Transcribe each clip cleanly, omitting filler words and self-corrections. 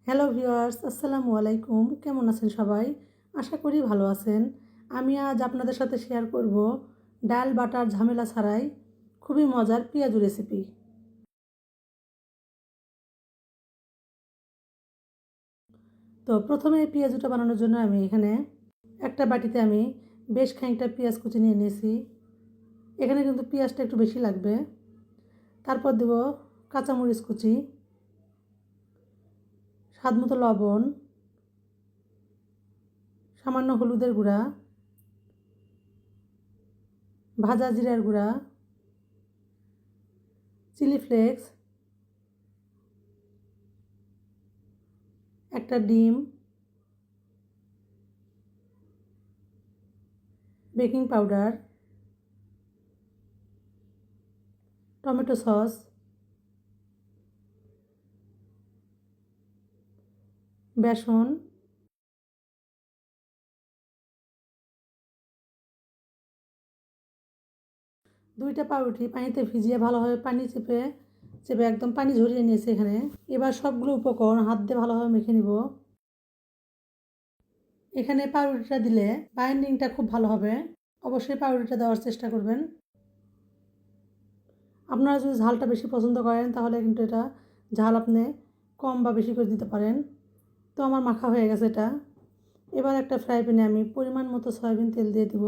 Hello viewers, আসসালামু আলাইকুম। কেমন আছেন সবাই? আশা করি ভালো আছেন। আমি আজ আপনাদের সাথে শেয়ার করব ডাল বাটার ঝামেলা ছাড়াই খুবই মজার পেঁয়াজু রেসিপি। তো প্রথমে এই পেঁয়াজুটা বানানোর জন্য আমি এখানে একটা বাটিতে আমি বেশ খানিকটা পেঁয়াজ কুচি নিয়ে নিয়েছি। এখানে কিন্তু পেঁয়াজটা একটু বেশি লাগবে। তারপর দেব কাঁচামরিচ কুচি, স্বাদমতো লবণ, সামান্য হলুদের গুঁড়া, ভাজা জিরার গুঁড়া, চিলি ফ্লেক্স, একটা ডিম, বেকিং পাউডার, টমেটো সস, বেসন, দুইটা পাউরুটি পানিতে ভিজিয়ে ভালোভাবে পানি চেপে চেপে একদম পানি ঝরিয়ে নিয়েছি এখানে। এবার সবগুলো উপকরণ হাত দিয়ে ভালোভাবে মেখে নিব। এখানে পাউরুটিটা দিলে বাইন্ডিংটা খুব ভালো হবে, অবশ্যই পাউরুটিটা দেওয়ার চেষ্টা করবেন। আপনারা যদি ঝালটা বেশি পছন্দ করেন তাহলে কিন্তু এটা ঝাল আপনি কম বা বেশি করে দিতে পারেন। তো আমার মাখা হয়ে গেছে এটা। এবার একটা ফ্রাই প্যানে আমি পরিমাণ মতো সয়াবিন তেল দিয়ে দিব।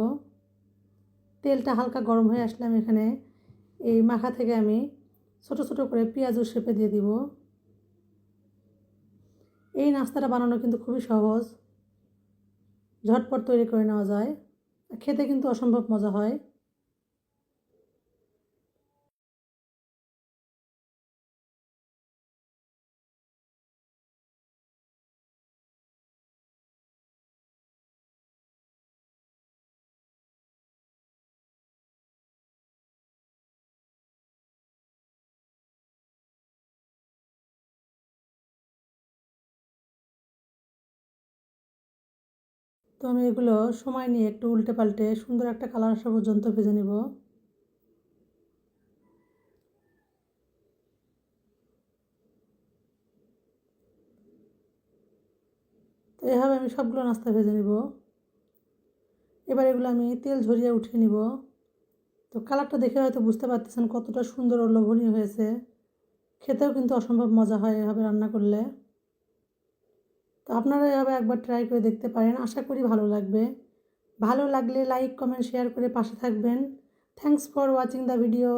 তেলটা হালকা গরম হয়ে আসলে আমি এখানে এই মাখা থেকে আমি ছোট ছোট করে পেঁয়াজু শেপে দিয়ে দিব। এই নাস্তাটা বানানো কিন্তু খুবই সহজ, ঝটপট তৈরি করে নেওয়া যায়, খেতে কিন্তু অসম্ভব মজা হয়। তো আমি এগুলো সময় নিয়ে একটু উল্টে পাল্টে সুন্দর একটা কালার আসা পর্যন্ত ভেজে নেব। তো এভাবে আমি সবগুলো নাস্তা ভেজে নেব। এবার এগুলো আমি তেল ঝরিয়ে উঠিয়ে নিব। তো কালারটা দেখে হয়তো বুঝতে পারতেছেন কতটা সুন্দর ও লোভনীয় হয়েছে। খেতেও কিন্তু অসম্ভব মজা হয় এভাবে রান্না করলে। তো আপনারা এভাবে একবার ট্রাই করে দেখতে পারেন, আশা করি ভালো লাগবে। ভালো লাগলে লাইক, কমেন্ট, শেয়ার করে পাশে থাকবেন। Thanks for watching the video.